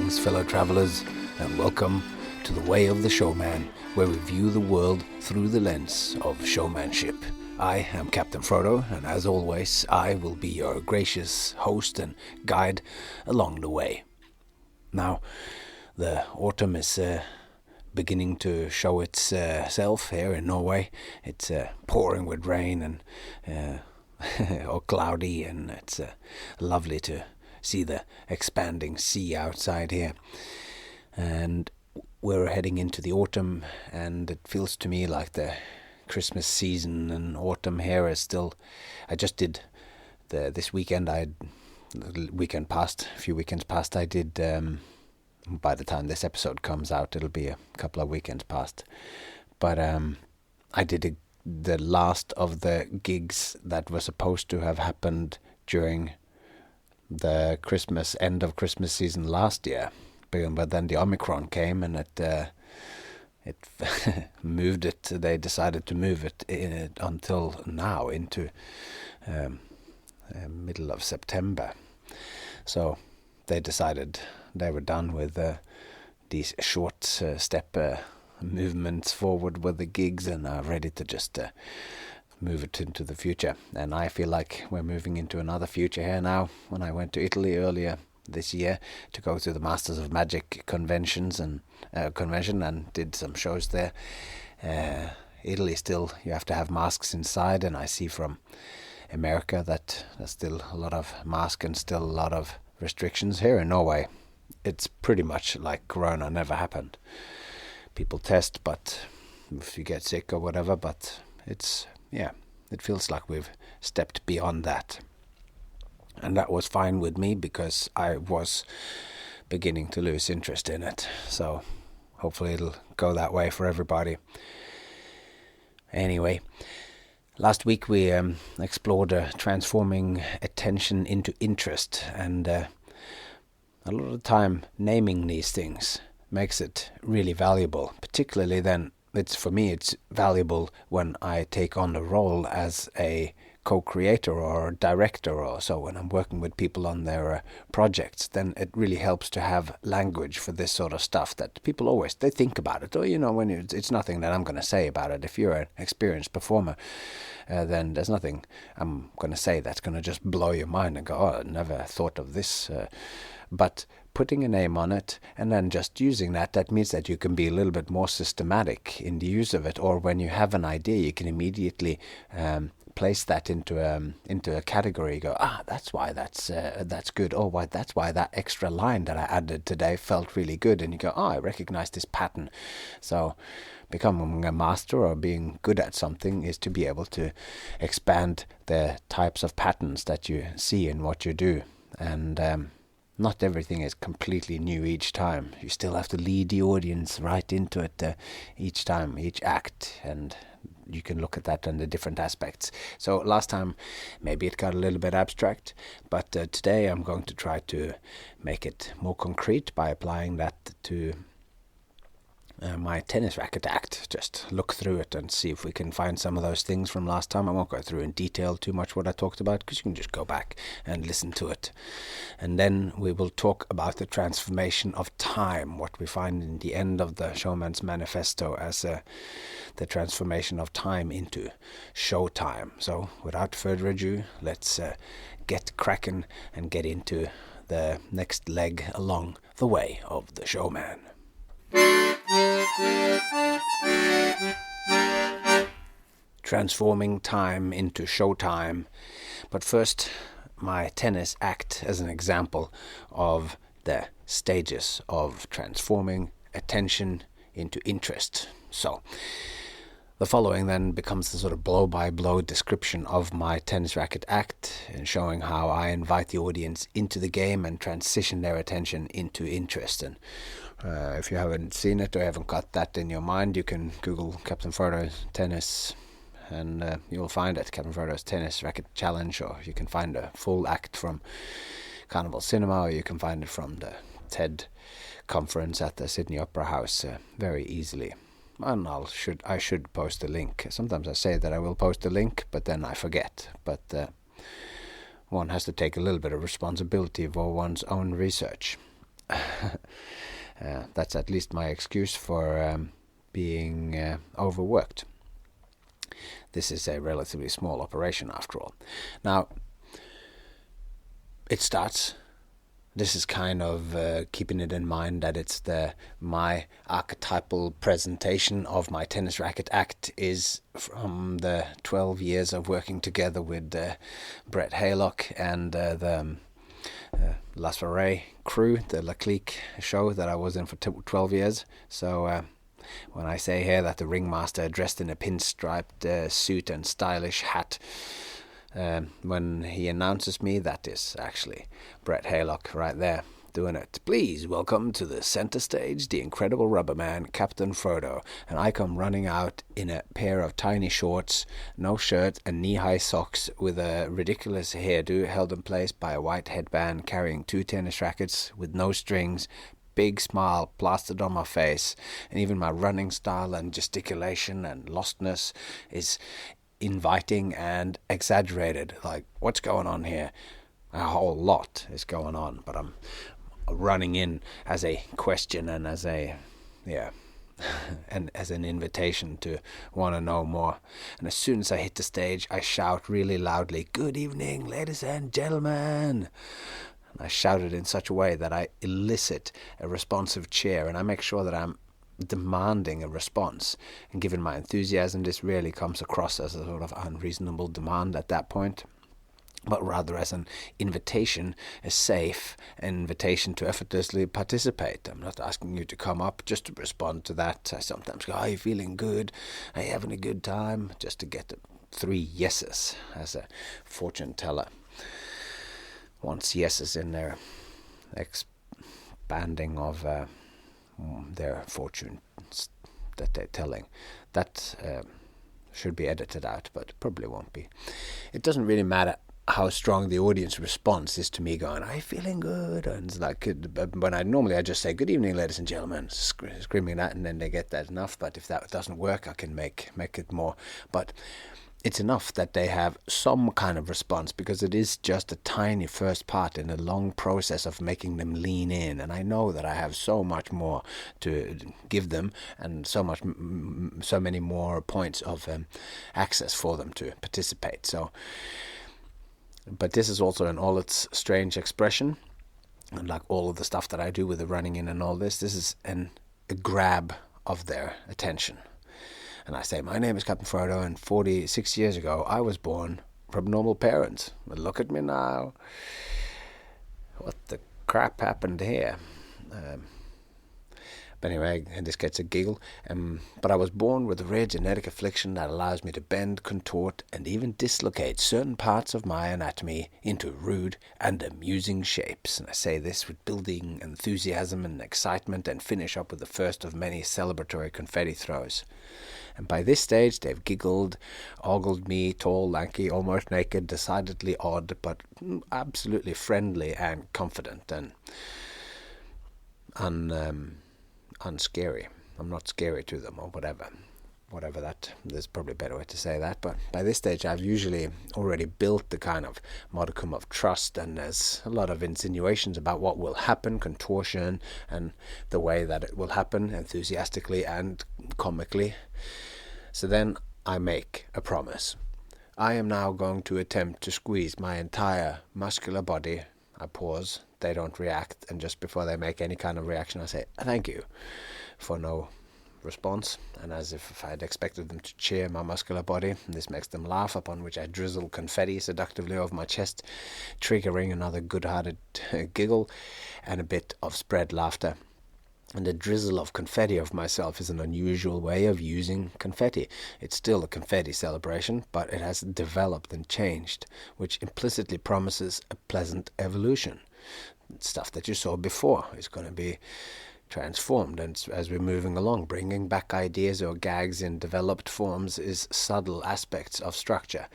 Greetings, fellow travelers, and welcome to the Way of the Showman, where we view the world through the lens of showmanship. I am Captain Frodo, and as always, I will be your gracious host and guide along the way. Now, the autumn is beginning to show itself here in Norway. It's pouring with rain and or cloudy, and it's lovely to see the expanding sea outside here. And we're heading into the autumn, and it feels to me like the Christmas season and autumn here is still. I just did this weekend. A few weekends past, I did. By the time this episode comes out, it'll be a couple of weekends past. But I did the last of the gigs that were supposed to have happened during the end of Christmas season last year, but then the Omicron came and it moved it. They decided to move it until now into middle of September. So they decided they were done with these short step movements forward with the gigs and are ready to just move it into the future. And I feel like we're moving into another future here now. When I went to Italy earlier this year to go to the Masters of Magic convention and did some shows there, Italy still, you have to have masks inside, and I see from America that there's still a lot of masks and still a lot of restrictions. Here in Norway, it's pretty much like Corona never happened. People test, but if you get sick or whatever, but it feels like we've stepped beyond that. And that was fine with me because I was beginning to lose interest in it. So hopefully it'll go that way for everybody. Anyway, last week we explored transforming attention into interest, and a lot of the time naming these things makes it really valuable. Particularly then, for me it's valuable when I take on the role as a co-creator or director, or so when I'm working with people on their projects. Then it really helps to have language for this sort of stuff that people always, they think about it, or when it's nothing that I'm going to say about it. If you're an experienced performer, then there's nothing I'm going to say that's going to just blow your mind and go, oh, I never thought of this. But putting a name on it and then just using that means that you can be a little bit more systematic in the use of it. Or when you have an idea, you can immediately place that into a category. You go, that's why that's good. Oh, that's why that extra line that I added today felt really good. And you go, I recognize this pattern. So becoming a master or being good at something is to be able to expand the types of patterns that you see in what you do. And not everything is completely new each time. You still have to lead the audience right into it each time, each act, and you can look at that in the different aspects. So last time maybe it got a little bit abstract, but today I'm going to try to make it more concrete by applying that to my tennis racket act. Just look through it and see if we can find some of those things from last time. I won't go through in detail too much what I talked about, because you can just go back and listen to it. And then we will talk about the transformation of time, what we find in the end of the Showman's Manifesto as the transformation of time into Showtime. So without further ado, let's get cracking and get into the next leg along the way of the Showman. Transforming time into showtime. But first, my tennis act as an example of the stages of transforming attention into interest. So the following then becomes the sort of blow-by-blow description of my tennis racket act, and showing how I invite the audience into the game and transition their attention into interest. And if you haven't seen it or haven't got that in your mind, you can Google Captain Frodo's Tennis, and you'll find it, Captain Frodo's Tennis Racket Challenge, or you can find a full act from Carnival Cinema, or you can find it from the TED conference at the Sydney Opera House very easily. And I should post a link. Sometimes I say that I will post a link, but then I forget. But one has to take a little bit of responsibility for one's own research. That's at least my excuse for being overworked. This is a relatively small operation after all. Now, it starts. This is kind of keeping it in mind that it's my archetypal presentation of my Tennis Racket act is from the 12 years of working together with Brett Haylock and the La Soirée crew, the La Clique show that I was in for 12 years. So when I say here that the ringmaster dressed in a pinstriped suit and stylish hat, when he announces me, that is actually Brett Haylock right there doing it. Please welcome to the center stage the incredible rubber man, Captain Frodo. And I come running out in a pair of tiny shorts, no shirt, and knee-high socks with a ridiculous hairdo held in place by a white headband, carrying 2 tennis rackets with no strings, big smile plastered on my face, and even my running style and gesticulation and lostness is inviting and exaggerated. Like, what's going on here? A whole lot is going on, but I'm running in as a question and as a and as an invitation to want to know more. And as soon as I hit the stage, I shout really loudly, "Good evening, ladies and gentlemen." And I shout it in such a way that I elicit a responsive cheer, and I make sure that I'm demanding a response. And given my enthusiasm, this rarely comes across as a sort of unreasonable demand at that point, but rather as an invitation, a safe invitation to effortlessly participate. I'm not asking you to come up just to respond to that. I sometimes go, "Are you feeling good? Are you having a good time?" Just to get 3 yeses as a fortune teller wants yeses in their expanding of their fortunes that they're telling. That should be edited out, but probably won't be. It doesn't really matter how strong the audience response is to me going, "Are you feeling good?" And it's like, when I just say, "Good evening, ladies and gentlemen," screaming that, and then they get that enough. But if that doesn't work, I can make it more. But it's enough that they have some kind of response, because it is just a tiny first part in a long process of making them lean in. And I know that I have so much more to give them, and so many more points of access for them to participate. So, but this is also in all its strange expression, and like all of the stuff that I do with the running in and all this is a grab of their attention. And I say, "My name is Captain Frodo, and 46 years ago I was born from normal parents. But look at me now. What the crap happened here?" But anyway, and this gets a giggle. But I was born with a rare genetic affliction that allows me to bend, contort, and even dislocate certain parts of my anatomy into rude and amusing shapes. And I say this with building enthusiasm and excitement, and finish up with the first of many celebratory confetti throws. And by this stage, they've giggled, ogled me, tall, lanky, almost naked, decidedly odd, but absolutely friendly and confident and unscary. I'm not scary to them, or whatever that, there's probably a better way to say that. But by this stage, I've usually already built the kind of modicum of trust, and there's a lot of insinuations about what will happen, contortion, and the way that it will happen, enthusiastically and comically. So then I make a promise. I am now going to attempt to squeeze my entire muscular body. I pause, they don't react, and just before they make any kind of reaction, I say, "Thank you," for no response, and as if I had expected them to cheer my muscular body. This makes them laugh, upon which I drizzle confetti seductively over my chest, triggering another good-hearted giggle and a bit of spread laughter. And the drizzle of confetti of myself is an unusual way of using confetti. It's still a confetti celebration, but it has developed and changed, which implicitly promises a pleasant evolution. Stuff that you saw before is going to be transformed, and as we're moving along, bringing back ideas or gags in developed forms is subtle aspects of structure.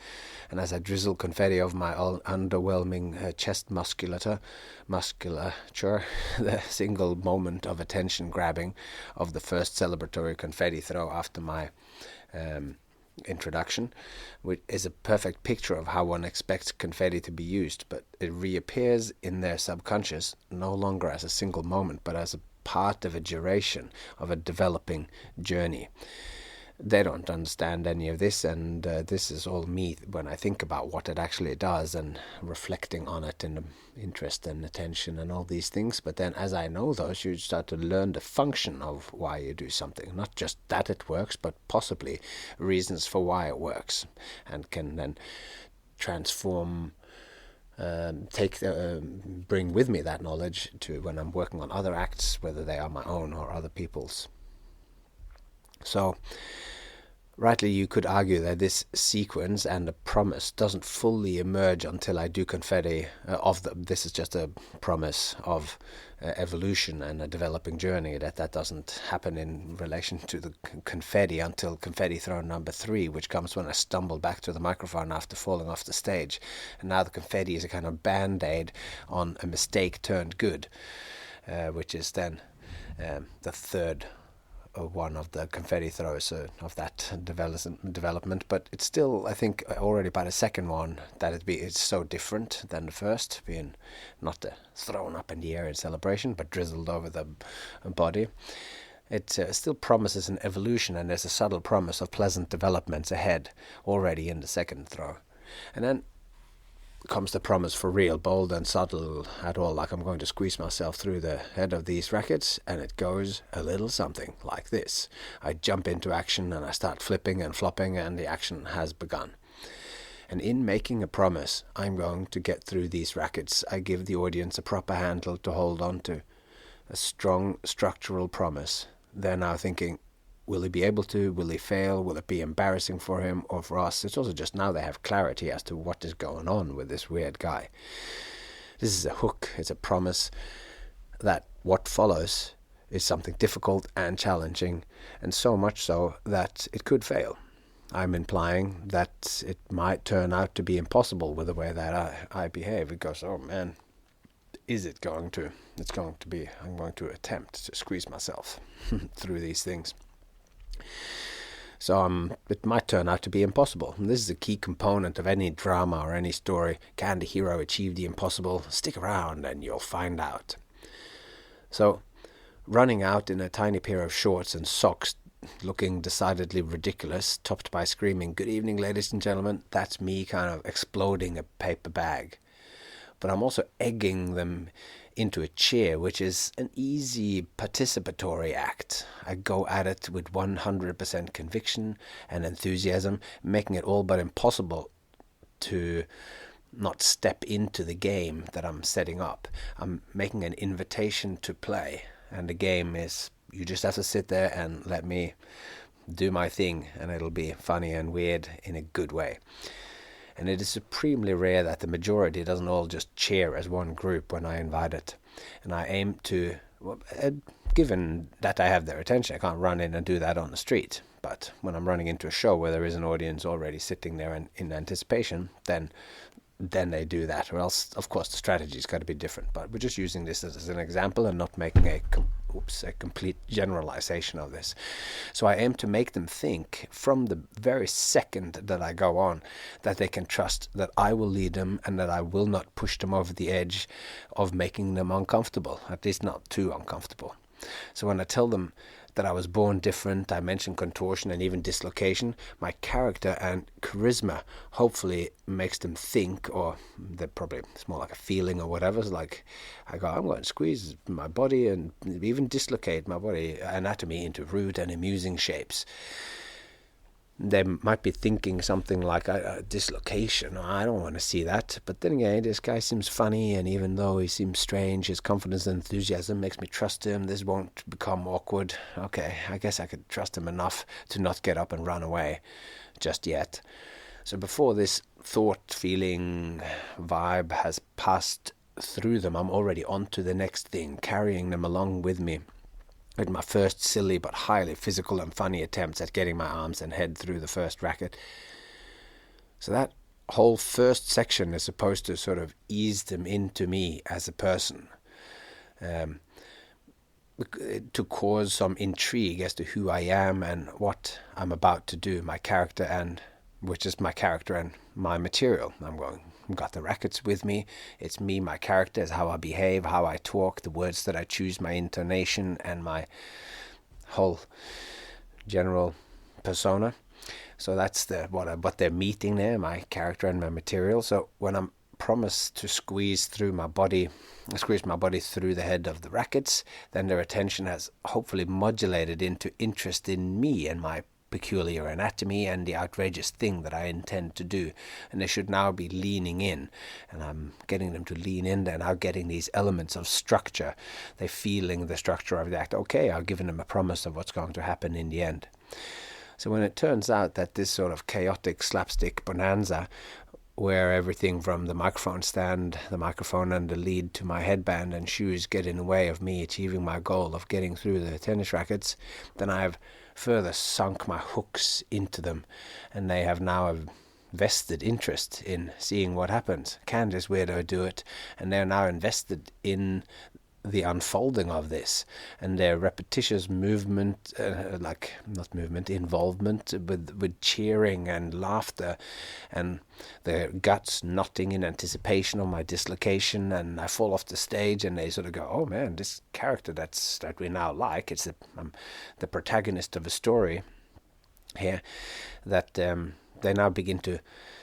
And as I drizzle confetti over my underwhelming chest musculature, the single moment of attention grabbing of the first celebratory confetti throw after my introduction, which is a perfect picture of how one expects confetti to be used, but it reappears in their subconscious no longer as a single moment, but as a part of a duration of a developing journey. They don't understand any of this, and this is all me when I think about what it actually does and reflecting on it and interest and attention and all these things. But then as I know those, you start to learn the function of why you do something, not just that it works, but possibly reasons for why it works, and can then transform, bring with me that knowledge to when I'm working on other acts, whether they are my own or other people's. So, rightly, you could argue that this sequence and the promise doesn't fully emerge until I do confetti this is just a promise of evolution and a developing journey, that doesn't happen in relation to the confetti until confetti throw number 3, which comes when I stumble back to the microphone after falling off the stage. And now the confetti is a kind of band-aid on a mistake turned good, which is then the third one of the confetti throws of that development. But it's still, I think, already by the second one that it's so different than the first, being not thrown up in the air in celebration, but drizzled over the body. It still promises an evolution, and there's a subtle promise of pleasant developments ahead already in the second throw. And then comes the promise for real, bold and subtle at all, like I'm going to squeeze myself through the head of these rackets, and it goes a little something like this. I jump into action and I start flipping and flopping, and the action has begun. And in making a promise, I'm going to get through these rackets, I give the audience a proper handle to hold on to, a strong structural promise. They're now thinking, will he be able to? Will he fail? Will it be embarrassing for him or for us? It's also just now they have clarity as to what is going on with this weird guy. This is a hook. It's a promise that what follows is something difficult and challenging, and so much so that it could fail. I'm implying that it might turn out to be impossible with the way that I behave. It goes, oh man, is it going to? It's going to be. I'm going to attempt to squeeze myself through these things. So it might turn out to be impossible. And this is a key component of any drama or any story. Can the hero achieve the impossible? Stick around and you'll find out. So, running out in a tiny pair of shorts and socks, looking decidedly ridiculous, topped by screaming, "Good evening, ladies and gentlemen," that's me kind of exploding a paper bag. But I'm also egging them into a chair, which is an easy participatory act. I go at it with 100% conviction and enthusiasm, making it all but impossible to not step into the game that I'm setting up. I'm making an invitation to play, and the game is, you just have to sit there and let me do my thing, and it'll be funny and weird in a good way. And it is supremely rare that the majority doesn't all just cheer as one group when I invite it. And I aim to, given that I have their attention, I can't run in and do that on the street. But when I'm running into a show where there is an audience already sitting there in anticipation, then they do that. Or else, of course, the strategy's got to be different. But we're just using this as an example and not making a complete generalization of this. So I aim to make them think from the very second that I go on that they can trust that I will lead them and that I will not push them over the edge of making them uncomfortable, at least not too uncomfortable. So when I tell them that I was born different, I mention contortion and even dislocation, my character and charisma hopefully makes them think, or it's more like a feeling or whatever. It's like I'm going to squeeze my body and even dislocate my body anatomy into rude and amusing shapes. They might be thinking something like a dislocation. I don't want to see that. But then again, this guy seems funny, and even though he seems strange, his confidence and enthusiasm makes me trust him. This won't become awkward. Okay, I guess I could trust him enough to not get up and run away just yet. So before this thought, feeling, vibe has passed through them, I'm already on to the next thing, carrying them along with me with my first silly but highly physical and funny attempts at getting my arms and head through the first racket. So that whole first section is supposed to sort of ease them into me as a person. to cause some intrigue as to who I am and what I'm about to do, my character, and which is my character and my material. I've got the rackets with me. It's me, my character, is how I behave, how I talk, the words that I choose, my intonation, and my whole general persona. So that's what they're meeting there, my character and my material. So when I'm promised to squeeze my body through the head of the rackets, then their attention has hopefully modulated into interest in me and my peculiar anatomy and the outrageous thing that I intend to do. And they should now be leaning in, and I'm getting them to lean in. They're now getting these elements of structure. They're feeling the structure of the act. Okay, I've given them a promise of what's going to happen in the end. So when it turns out that this sort of chaotic slapstick bonanza, where everything from the microphone stand, the microphone and the lead to my headband and shoes get in the way of me achieving my goal of getting through the tennis rackets, then I have further sunk my hooks into them, and they have now a vested interest in seeing what happens. Can this weirdo do it? And they're now invested in the unfolding of this, and their repetitious movement, involvement with cheering and laughter, and their guts knotting in anticipation of my dislocation, and I fall off the stage, and they sort of go, oh man, this character that we now like, I'm the protagonist of a story here, that they now begin to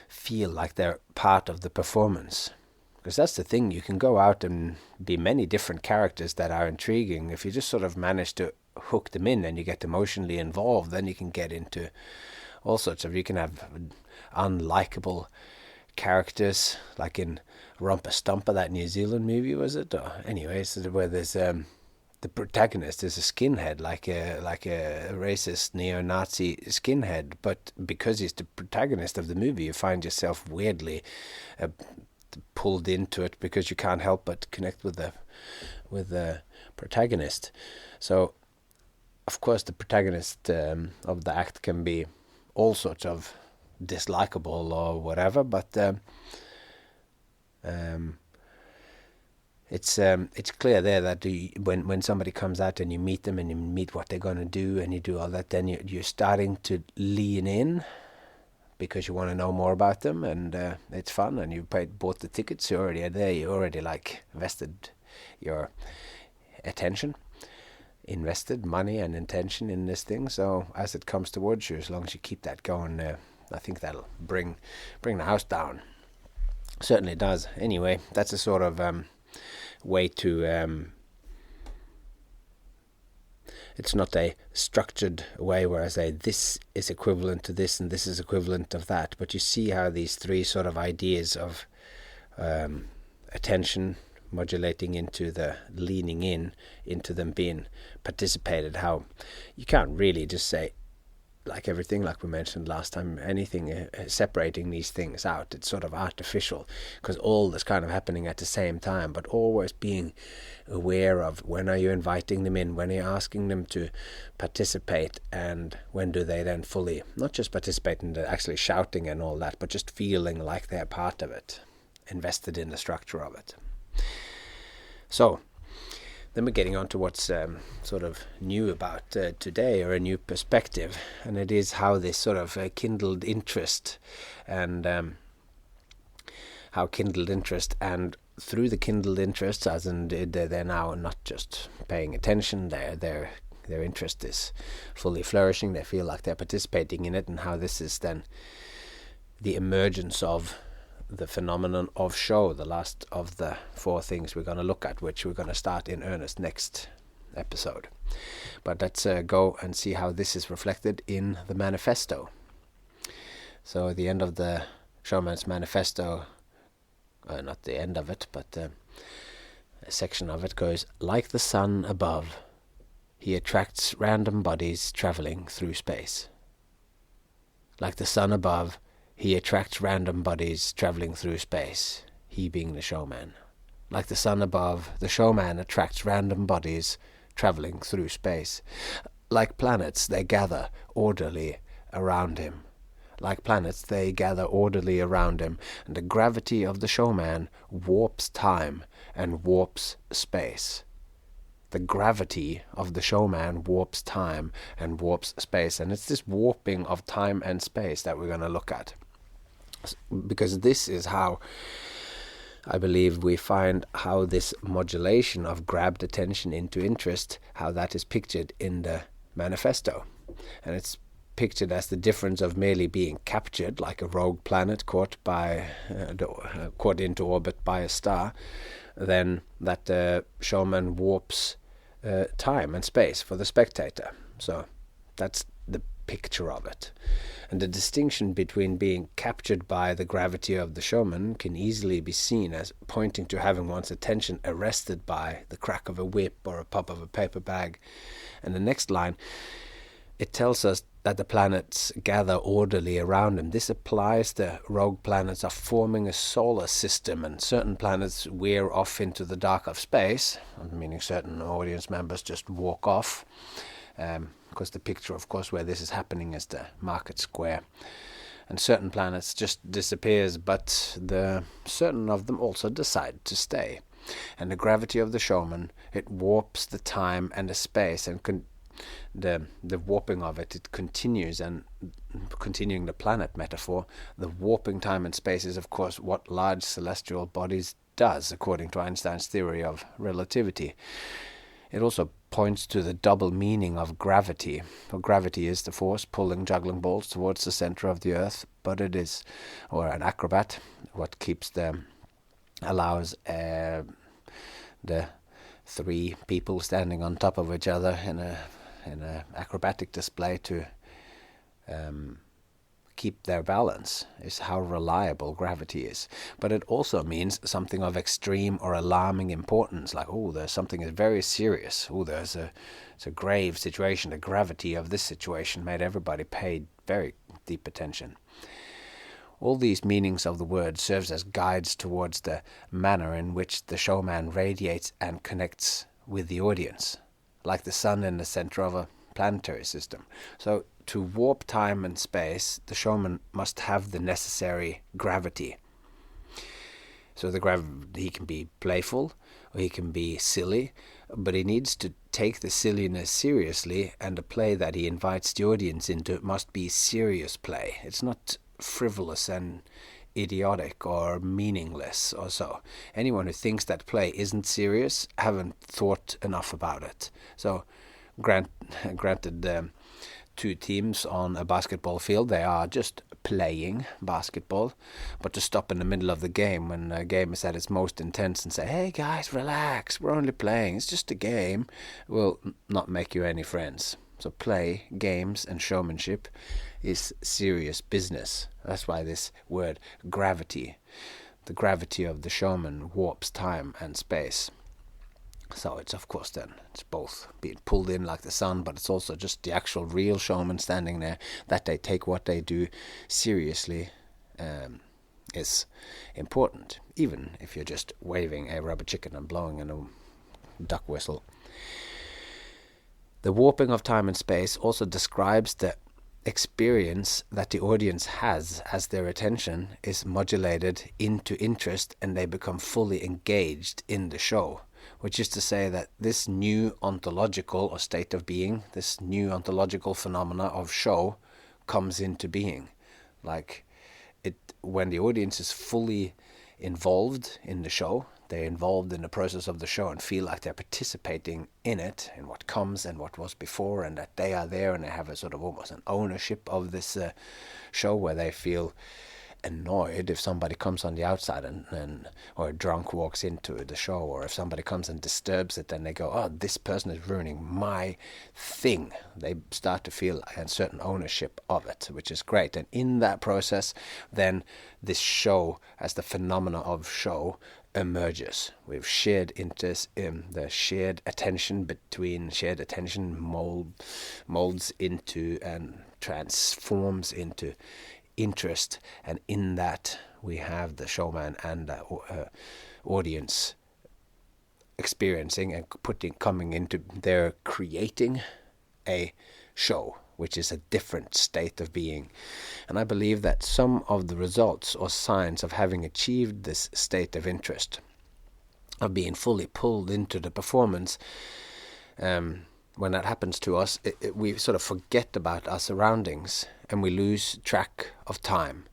feel like they're part of the performance. Because that's the thing, you can go out and be many different characters that are intriguing. If you just sort of manage to hook them in and you get emotionally involved, then you can get into all sorts of, you can have unlikable characters, like in Romper Stomper, that New Zealand movie, was it? Or anyways, where there's the protagonist is a skinhead, like a racist neo-Nazi skinhead, but because he's the protagonist of the movie, you find yourself weirdly pulled into it because you can't help but connect with the protagonist. So of course the protagonist of the act can be all sorts of dislikable or whatever, but it's clear there that when somebody comes out and you meet them and you meet what they're going to do and you do all that, then you're starting to lean in because you want to know more about them, and it's fun, and you bought the tickets, you're already there, you already like invested your attention, invested money and intention in this thing. So as it comes towards you, as long as you keep that going, I think that'll bring the house down. Certainly does. Anyway, that's a sort of way to it's not a structured way where I say this is equivalent to this and this is equivalent of that, but you see how these three sort of ideas of attention modulating into the leaning in, into them being participated, how you can't really just say, like everything, like we mentioned last time, anything separating these things out, it's sort of artificial, because all that's kind of happening at the same time, but always being aware of when are you inviting them in, when are you asking them to participate, and when do they then fully, not just participate in the actually shouting and all that, but just feeling like they're part of it, invested in the structure of it. So then we're getting on to what's sort of new about today, or a new perspective, and it is how this sort of kindled interest, and through the kindled interest, as in they're now not just paying attention, their interest is fully flourishing, they feel like they're participating in it, and how this is then the emergence of the phenomenon of show, the last of the four things we're going to look at, which we're going to start in earnest next episode. But let's go and see how this is reflected in the Manifesto. So at the end of the Showman's Manifesto, not the end of it, but a section of it goes, like the sun above, he attracts random bodies traveling through space. Like the sun above, he attracts random bodies traveling through space, he being the showman. Like the sun above, the showman attracts random bodies traveling through space. Like planets, they gather orderly around him. Like planets, they gather orderly around him, and the gravity of the showman warps time and warps space. the gravity of the showman warps time and warps space. And it's this warping of time and space that we're going to look at. Because this is how I believe we find how this modulation of grabbed attention into interest, how that is pictured in the Manifesto. And it's pictured as the difference of merely being captured, like a rogue planet caught into orbit by a star, then that the showman warps time and space for the spectator. So that's the picture of it. And the distinction between being captured by the gravity of the showman can easily be seen as pointing to having one's attention arrested by the crack of a whip or a pop of a paper bag. And the next line, it tells us that the planets gather orderly around them. This applies to rogue planets are forming a solar system, and certain planets veer off into the dark of space, meaning certain audience members just walk off. Because the picture, of course, where this is happening is the market square. And certain planets just disappears, but certain of them also decide to stay. And the gravity of the showman, it warps the time and the space, and the warping of it continues. And continuing the planet metaphor, the warping time and space is, of course, what large celestial bodies does, according to Einstein's theory of relativity. It also points to the double meaning of gravity. For gravity is the force pulling juggling balls towards the center of the earth, but it is, or an acrobat, what allows the three people standing on top of each other in a acrobatic display to keep their balance, is how reliable gravity is. But it also means something of extreme or alarming importance, like, there's something is very serious. It's a grave situation. The gravity of this situation made everybody pay very deep attention. All these meanings of the word serves as guides towards the manner in which the showman radiates and connects with the audience, like the sun in the center of a planetary system. So to warp time and space, the showman must have the necessary gravity. So he can be playful or he can be silly, but he needs to take the silliness seriously, and the play that he invites the audience into must be serious play. It's not frivolous and idiotic or meaningless or so. Anyone who thinks that play isn't serious haven't thought enough about it. So granted, two teams on a basketball field, they are just playing basketball, but to stop in the middle of the game when the game is at its most intense and say, hey guys, relax, we're only playing, it's just a game, will not make you any friends. So play, games and showmanship is serious business. That's why this word gravity, the gravity of the showman, warps time and space. So it's, of course, then it's both being pulled in like the sun, but it's also just the actual real showman standing there, that they take what they do seriously is important, even if you're just waving a rubber chicken and blowing in a duck whistle. The warping of time and space also describes the experience that the audience has as their attention is modulated into interest and they become fully engaged in the show. Which is to say that this new ontological or state of being, this new ontological phenomena of show comes into being. Like when the audience is fully involved in the show, they're involved in the process of the show and feel like they're participating in it, in what comes and what was before, and that they are there and they have a sort of almost an ownership of this show, where they feel annoyed if somebody comes on the outside and or a drunk walks into the show, or if somebody comes and disturbs it, then they go, this person is ruining my thing. They start to feel a certain ownership of it, which is great. And in that process, then this show, as the phenomena of show, emerges. We've shared interest in the shared attention molds into and transforms into interest, and in that we have the showman and the audience experiencing and coming into their creating a show, which is a different state of being. And I believe that some of the results or signs of having achieved this state of interest, of being fully pulled into the performance, when that happens to us, we sort of forget about our surroundings and we lose track of time.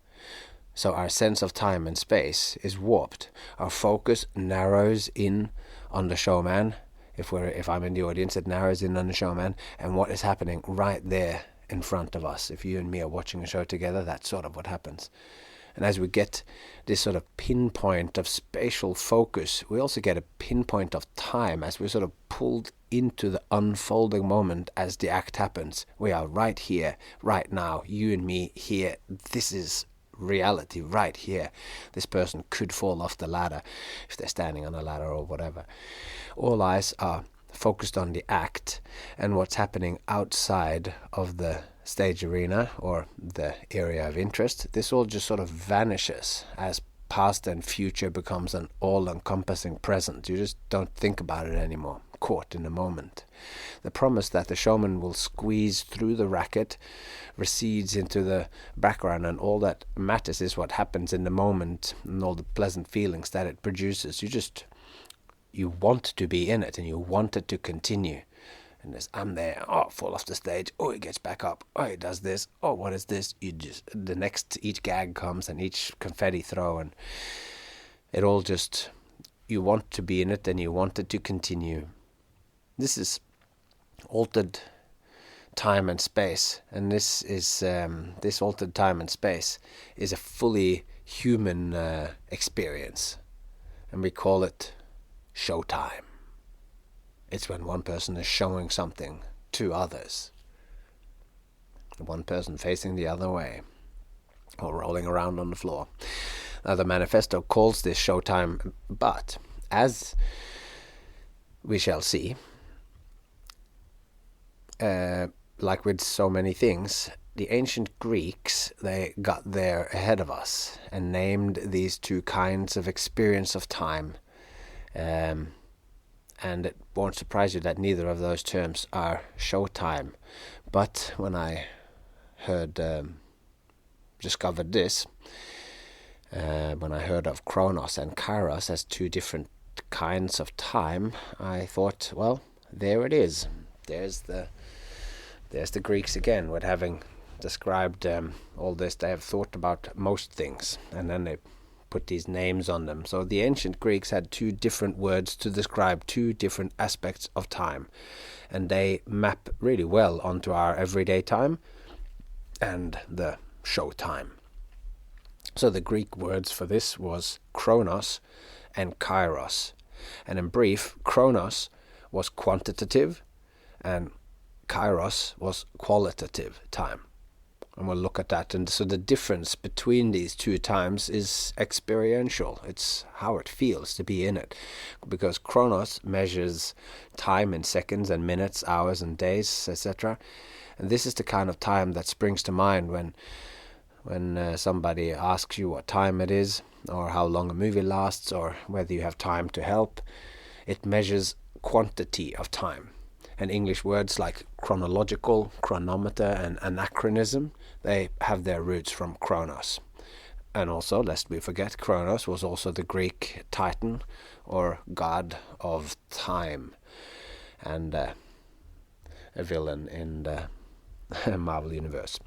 So our sense of time and space is warped. Our focus narrows in on the showman. If I'm in the audience, it narrows in on the showman and what is happening right there in front of us. If you and me are watching a show together, that's sort of what happens. And as we get this sort of pinpoint of spatial focus, we also get a pinpoint of time as we're sort of pulled into the unfolding moment as the act happens. We are right here, right now, you and me here. This is reality right here. This person could fall off the ladder if they're standing on a ladder or whatever. All eyes are focused on the act and what's happening outside of the stage arena or the area of interest. This all just sort of vanishes as past and future becomes an all-encompassing present. You just don't think about it anymore, caught in the moment. The promise that the showman will squeeze through the racket recedes into the background, and all that matters is what happens in the moment and all the pleasant feelings that it produces. You want to be in it and you want it to continue. And as I'm there, fall off the stage, he gets back up, he does this, what is this? Each gag comes and each confetti throw, and it all just, you want to be in it and you want it to continue. This is altered time and space, and this altered time and space is a fully human experience, and we call it Showtime. It's when one person is showing something to others. One person facing the other way or rolling around on the floor. Now the Manifesto calls this Showtime, but as we shall see, like with so many things, the ancient Greeks, they got there ahead of us and named these two kinds of experience of time. And it won't surprise you that neither of those terms are Showtime. But when I discovered this, when I heard of Chronos and Kairos as two different kinds of time, I thought, well, there it is. There's the Greeks again, with having described all this. They have thought about most things, and then they put these names on them. So the ancient Greeks had two different words to describe two different aspects of time, and they map really well onto our everyday time and the show time. So the Greek words for this was Chronos and Kairos. And in brief, Chronos was quantitative and Kairos was qualitative time. And we'll look at that. And so the difference between these two times is experiential. It's how it feels to be in it. Because Chronos measures time in seconds and minutes, hours and days, etc. And this is the kind of time that springs to mind when somebody asks you what time it is, or how long a movie lasts, or whether you have time to help. It measures quantity of time. And English words like chronological, chronometer, and anachronism, they have their roots from Chronos. And also, lest we forget, Chronos was also the Greek Titan, or god of time, and a villain in the Marvel Universe.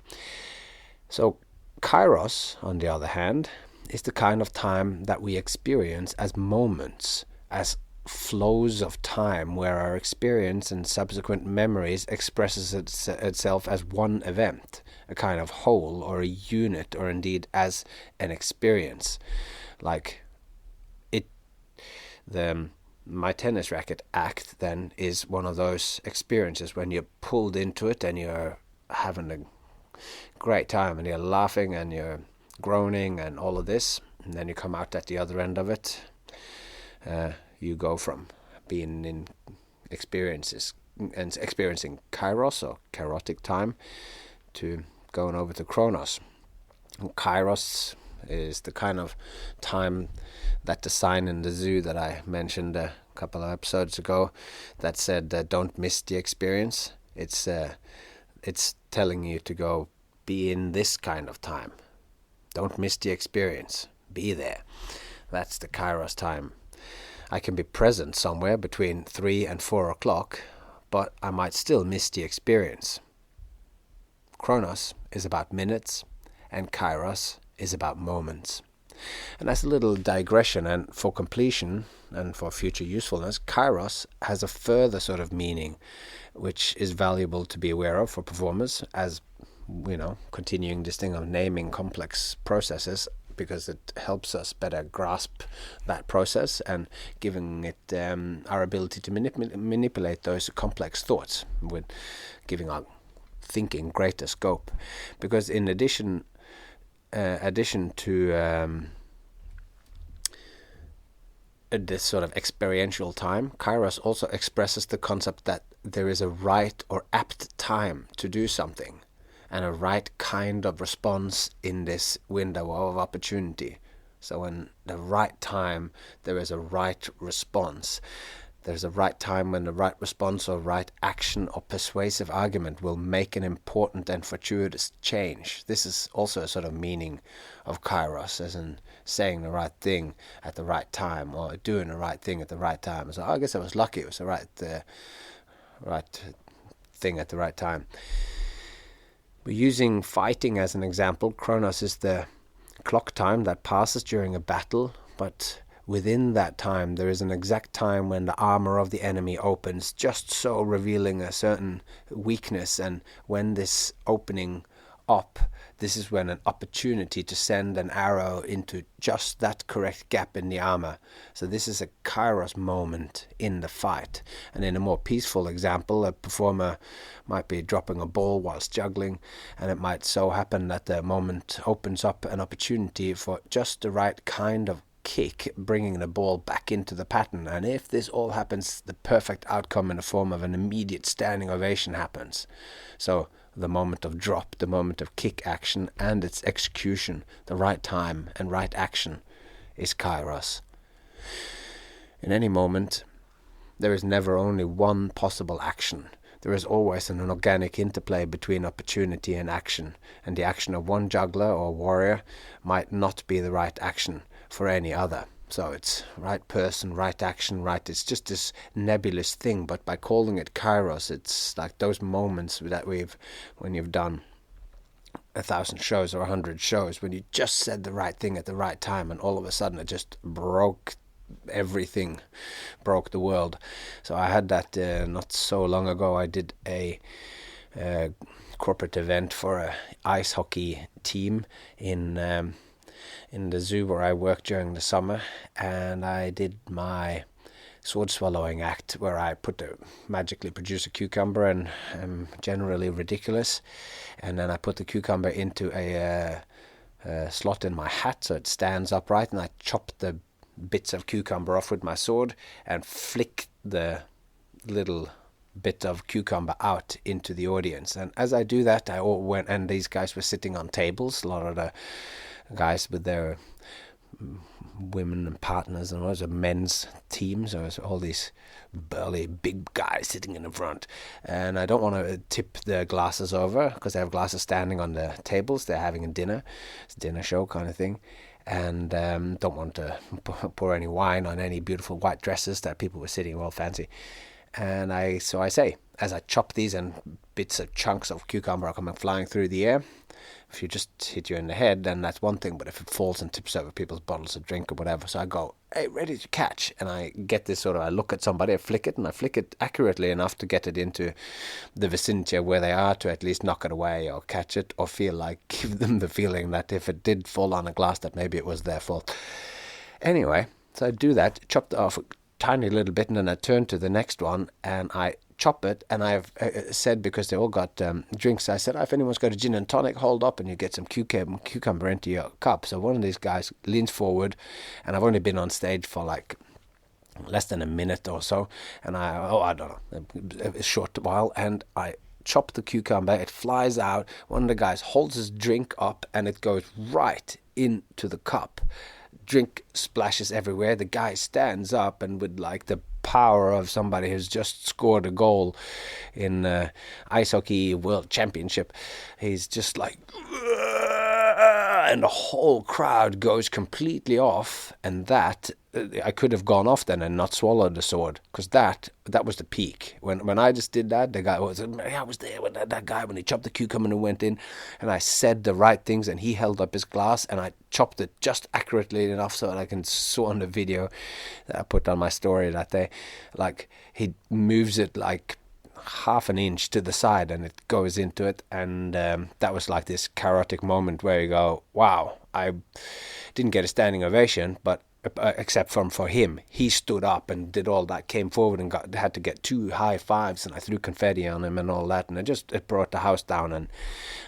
So Kairos, on the other hand, is the kind of time that we experience as moments, as flows of time, where our experience and subsequent memories expresses itself as one event, a kind of whole or a unit, or indeed as an experience. Like my tennis racket act then is one of those experiences when you're pulled into it and you're having a great time and you're laughing and you're groaning and all of this, and then you come out at the other end of it. You go from being in experiences and experiencing Kairos or kairotic time to going over to Chronos. And Kairos is the kind of time that the sign in the zoo that I mentioned a couple of episodes ago that said don't miss the experience. It's telling you to go be in this kind of time. Don't miss the experience. Be there. That's the Kairos time. I can be present somewhere between 3 and 4 o'clock, but I might still miss the experience. Chronos is about minutes, and Kairos is about moments. And as a little digression, and for completion and for future usefulness, Kairos has a further sort of meaning which is valuable to be aware of for performers, as continuing this thing of naming complex processes, because it helps us better grasp that process and giving it our ability to manipulate those complex thoughts, with giving our thinking greater scope. Because in addition to this sort of experiential time, Kairos also expresses the concept that there is a right or apt time to do something, and a right kind of response in this window of opportunity. So when the right time, there is a right response. There's a right time when the right response or right action or persuasive argument will make an important and fortuitous change. This is also a sort of meaning of Kairos, as in saying the right thing at the right time, or doing the right thing at the right time. So I guess I was lucky. It was the right thing at the right time. We're using fighting as an example. Chronos is the clock time that passes during a battle, but within that time there is an exact time when the armor of the enemy opens, just so revealing a certain weakness. And when this opening up, this is when an opportunity to send an arrow into just that correct gap in the armor. So this is a Kairos moment in the fight. And in a more peaceful example, a performer might be dropping a ball whilst juggling, and it might so happen that the moment opens up an opportunity for just the right kind of kick, bringing the ball back into the pattern. And if this all happens, the perfect outcome in the form of an immediate standing ovation happens. So the moment of drop, the moment of kick action and its execution, the right time and right action, is Kairos. In any moment, there is never only one possible action. There is always an organic interplay between opportunity and action, and the action of one juggler or warrior might not be the right action for any other. So it's right person, right action, right. It's just this nebulous thing, but by calling it Kairos, it's like those moments that when you've done 1,000 shows or 100 shows, when you just said the right thing at the right time, and all of a sudden it just broke everything, broke the world. So I had that not so long ago. I did a corporate event for a ice hockey team in the zoo where I worked during the summer, and I did my sword swallowing act where I magically produce a cucumber, and generally ridiculous, and then I put the cucumber into a slot in my hat so it stands upright, and I chop the bits of cucumber off with my sword and flick the little bit of cucumber out into the audience. And as I do that, I all went, and these guys were sitting on tables, a lot of the guys with their women and partners, and it was a men's team, so it was all these burly big guys sitting in the front. And I don't want to tip the glasses over, because they have glasses standing on the tables. They're having it's a dinner show kind of thing, and don't want to pour any wine on any beautiful white dresses that people were sitting all fancy. And I say, as I chop these, and bits of chunks of cucumber are coming flying through the air. If you just hit you in the head, then that's one thing, but if it falls and tips over people's bottles of drink or whatever, so I go, hey, ready to catch, and I get this I look at somebody, I flick it accurately enough to get it into the vicinity of where they are, to at least knock it away or catch it, or give them the feeling that if it did fall on a glass, that maybe it was their fault. Anyway, so I do that, chopped it off a tiny little bit, and then I turn to the next one, and I chop it, and I've said, because they all got drinks, I said, if anyone's got a gin and tonic, hold up and you get some cucumber into your cup. So one of these guys leans forward, and I've only been on stage for like less than a minute or so, and I don't know, a short while, and I chop the cucumber, it flies out, one of the guys holds his drink up, and it goes right into the cup. Drink splashes everywhere. The guy stands up, and with like the power of somebody who's just scored a goal in ice hockey world championship, he's just like and the whole crowd goes completely off, and that I could have gone off then and not swallowed the sword, because that was the peak. When I just did that, the guy was, I was there when that guy, when he chopped the cucumber and went in, and I said the right things, and he held up his glass, and I chopped it just accurately enough so that I can saw on the video that I put on my story that day, like he moves it like half an inch to the side and it goes into it, and that was like this chaotic moment where you go, wow. I didn't get a standing ovation, but except for him, he stood up and did all that, came forward and had to get 2 high fives, and I threw confetti on him and all that, and it brought the house down, and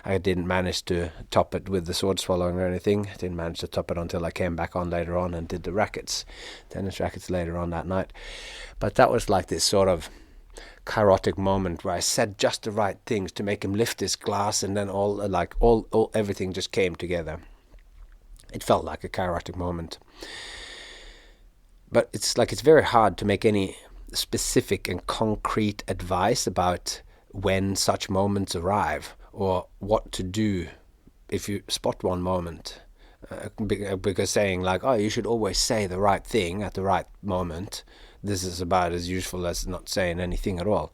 I didn't manage to top it with the sword swallowing or anything. I didn't manage to top it until I came back on later on and did the tennis rackets later on that night. But that was like this sort of chaotic moment where I said just the right things to make him lift his glass, and then all everything just came together. It felt like a chaotic moment. But it's very hard to make any specific and concrete advice about when such moments arrive or what to do if you spot one moment. Because saying like, oh, you should always say the right thing at the right moment, this is about as useful as not saying anything at all.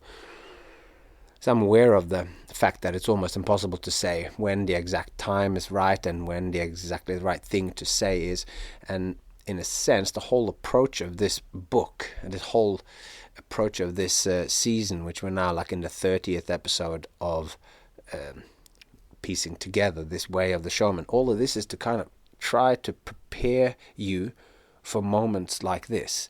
So I'm aware of the fact that it's almost impossible to say when the exact time is right and when the exactly the right thing to say is. And in a sense, the whole approach of this book and the whole approach of this season, which we're now like in the 30th episode of piecing together this way of the showman, all of this is to kind of try to prepare you for moments like this.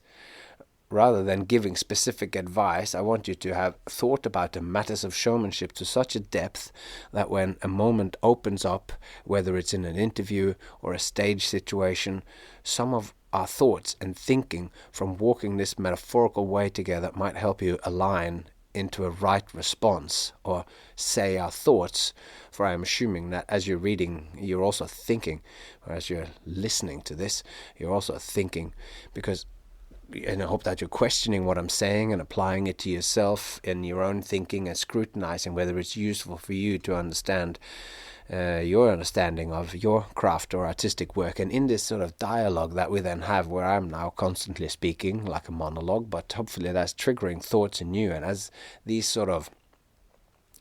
Rather than giving specific advice, I want you to have thought about the matters of showmanship to such a depth that when a moment opens up, whether it's in an interview or a stage situation, some of our thoughts and thinking from walking this metaphorical way together might help you align into a right response, or say our thoughts, for I am assuming that as you're reading, you're also thinking, or as you're listening to this, you're also thinking, and I hope that you're questioning what I'm saying and applying it to yourself in your own thinking and scrutinizing whether it's useful for you to understand your understanding of your craft or artistic work. And in this sort of dialogue that we then have, where I'm now constantly speaking like a monologue, but hopefully that's triggering thoughts in you. And as these sort of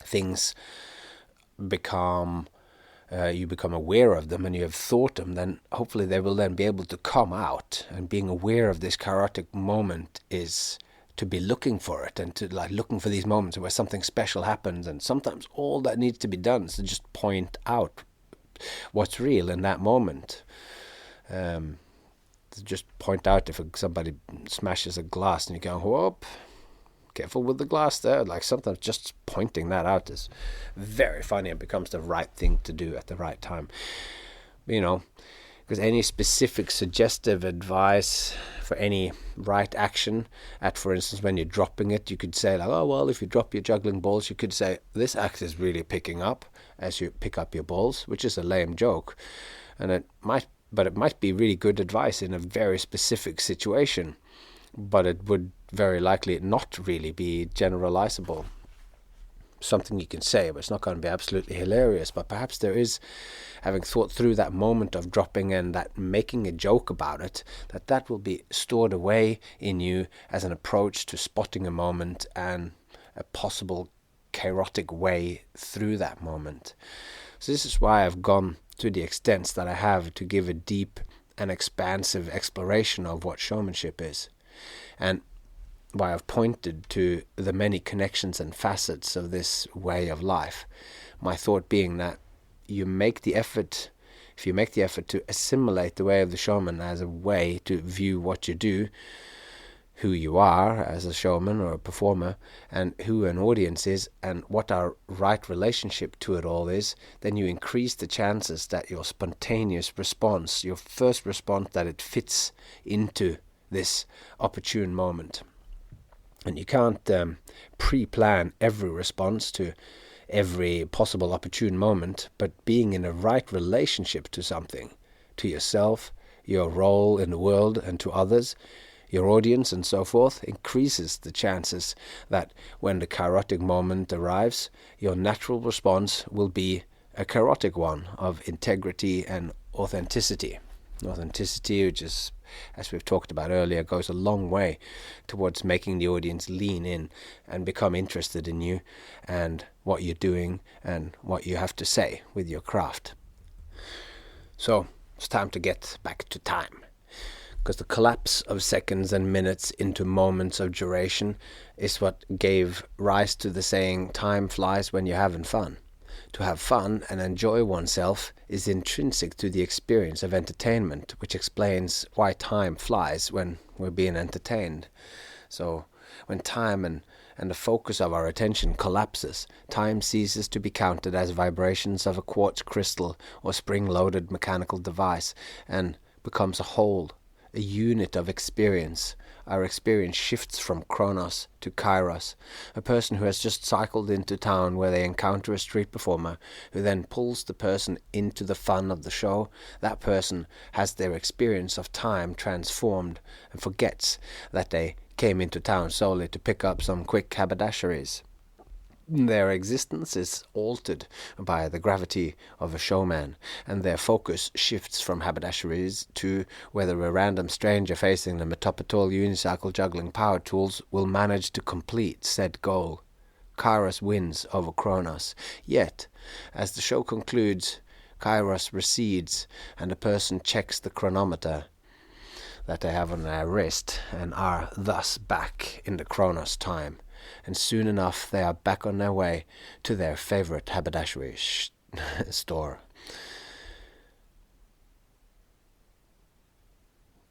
things become you become aware of them and you have thought them, then hopefully they will then be able to come out. And being aware of this chaotic moment is to be looking for it, and to looking for these moments where something special happens. And sometimes all that needs to be done is to just point out what's real in that moment. To just point out if somebody smashes a glass and you go, whoop, careful with the glass there. Like sometimes just pointing that out is very funny and becomes the right thing to do at the right time. Because any specific suggestive advice for any right action, for instance, when you're dropping it, you could say like, oh, well, if you drop your juggling balls, you could say, this act is really picking up as you pick up your balls, which is a lame joke. And it might be really good advice in a very specific situation, but it would very likely not really be generalizable. Something you can say, but it's not going to be absolutely hilarious. But perhaps there is, having thought through that moment of dropping and that making a joke about it, that will be stored away in you as an approach to spotting a moment and a possible chaotic way through that moment. So this is why I've gone to the extents that I have to give a deep and expansive exploration of what showmanship is. And why I've pointed to the many connections and facets of this way of life. My thought being that if you make the effort to assimilate the way of the showman as a way to view what you do, who you are as a showman or a performer, and who an audience is, and what our right relationship to it all is, then you increase the chances that your spontaneous response, your first response, that it fits into this opportune moment. And you can't pre-plan every response to every possible opportune moment, but being in a right relationship to something, to yourself, your role in the world, and to others, your audience, and so forth, increases the chances that when the chaotic moment arrives, your natural response will be a chaotic one of integrity and authenticity. Authenticity, which is, as we've talked about earlier, goes a long way towards making the audience lean in and become interested in you and what you're doing and what you have to say with your craft. So it's time to get back to time, because the collapse of seconds and minutes into moments of duration is what gave rise to the saying, time flies when you're having fun. To have fun and enjoy oneself is intrinsic to the experience of entertainment, which explains why time flies when we're being entertained. So when time and the focus of our attention collapses, time ceases to be counted as vibrations of a quartz crystal or spring-loaded mechanical device and becomes a whole, a unit of experience. Our experience shifts from Chronos to Kairos. A person who has just cycled into town where they encounter a street performer who then pulls the person into the fun of the show, that person has their experience of time transformed and forgets that they came into town solely to pick up some quick haberdasheries. Their existence is altered by the gravity of a showman, and their focus shifts from haberdasheries to whether a random stranger facing them atop a tall unicycle juggling power tools will manage to complete said goal. Kairos wins over Chronos. Yet, as the show concludes, Kairos recedes, and the person checks the chronometer that they have on their wrist and are thus back in the Chronos time. And soon enough they are back on their way to their favorite haberdashery store.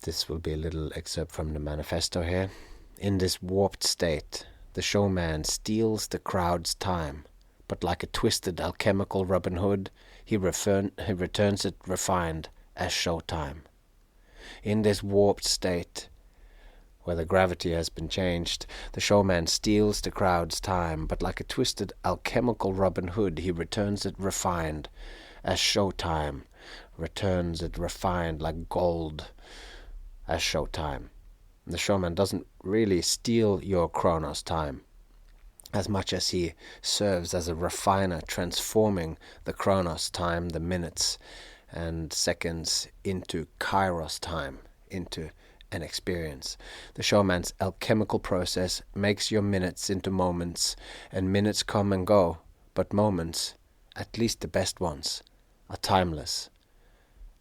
This will be a little excerpt from the Manifesto here. In this warped state, the showman steals the crowd's time, but like a twisted alchemical Robin Hood, he returns it refined as Showtime. In this warped state, where the gravity has been changed, the showman steals the crowd's time, but like a twisted alchemical Robin Hood, he returns it refined as Showtime, returns it refined like gold as Showtime. The showman doesn't really steal your Chronos time as much as he serves as a refiner, transforming the Chronos time, the minutes and seconds, into Kairos time, into an experience. The showman's alchemical process makes your minutes into moments, and minutes come and go, but moments, at least the best ones, are timeless.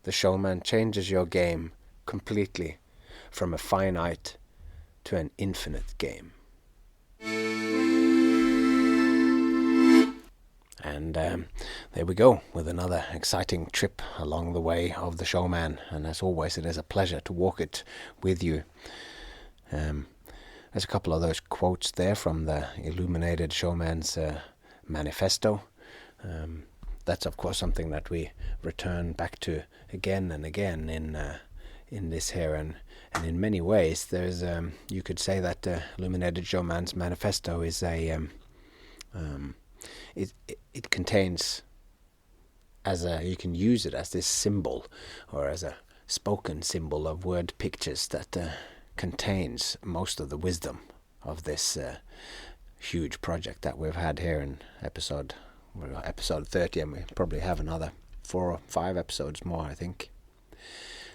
The showman changes your game completely, from a finite to an infinite game. And there we go, with another exciting trip along the way of the showman. And as always, it is a pleasure to walk it with you. There's a couple of those quotes there from the Illuminated Showman's Manifesto. That's, of course, something that we return back to again and again in this here. And in many ways, there's you could say that Illuminated Showman's Manifesto is a... It contains, you can use it as this symbol, or as a spoken symbol of word pictures that contains most of the wisdom of this huge project that we've had here in episode 30, and we probably have another 4 or 5 episodes more, I think.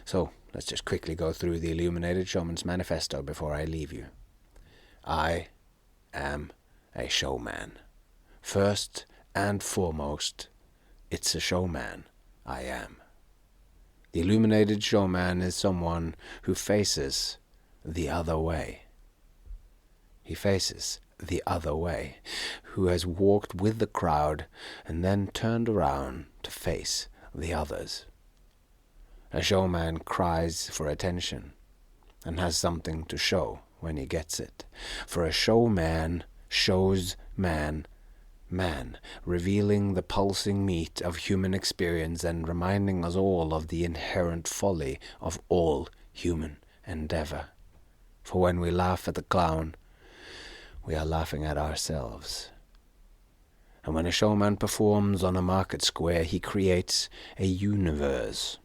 So let's just quickly go through the Illuminated Showman's Manifesto before I leave you. I am a showman. First and foremost, it's a showman I am. The Illuminated Showman is someone who faces the other way. He faces the other way, who has walked with the crowd and then turned around to face the others. A showman cries for attention and has something to show when he gets it. For a showman shows man, revealing the pulsing meat of human experience and reminding us all of the inherent folly of all human endeavor. For when we laugh at the clown, we are laughing at ourselves. And when a showman performs on a market square, he creates a universe.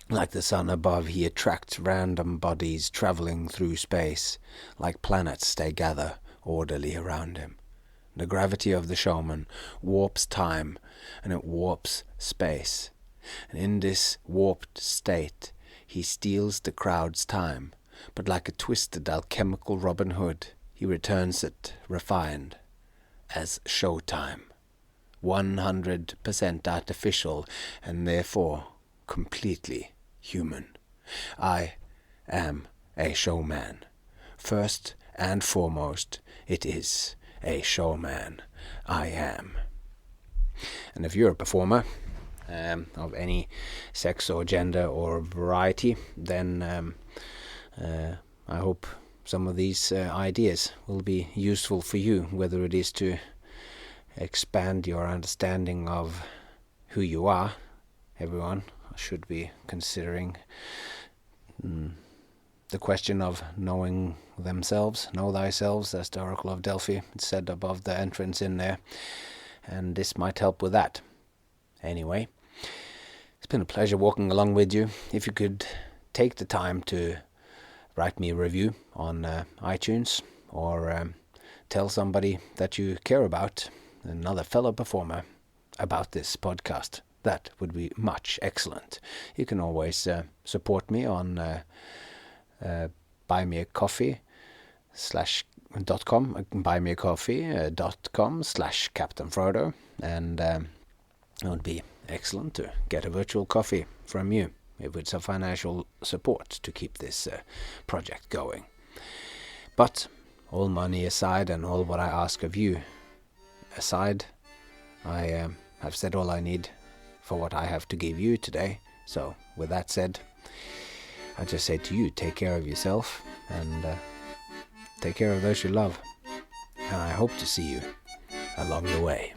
Like the sun above, he attracts random bodies traveling through space. Like planets, they gather orderly around him. The gravity of the showman warps time and it warps space. And in this warped state, he steals the crowd's time, but like a twisted alchemical Robin Hood, he returns it refined as Showtime. 100% artificial and therefore completely human. I am a showman. First and foremost, it is a showman I am. And if you're a performer of any sex or gender or variety, then I hope some of these ideas will be useful for you, whether it is to expand your understanding of who you are. Everyone should be considering the question of knowing themselves. Know thyself, as the Oracle of Delphi said above the entrance in there. And this might help with that. Anyway, it's been a pleasure walking along with you. If you could take the time to write me a review on iTunes, or tell somebody that you care about, another fellow performer, about this podcast, that would be much excellent. You can always support me on buymeacoffee.com, buymeacoffee.com/Captain Frodo, and it would be excellent to get a virtual coffee from you with some financial support to keep this project going. But all money aside and all what I ask of you aside, I have said all I need for what I have to give you today. So with that said, I just say to you, take care of yourself and take care of those you love. And I hope to see you along the way.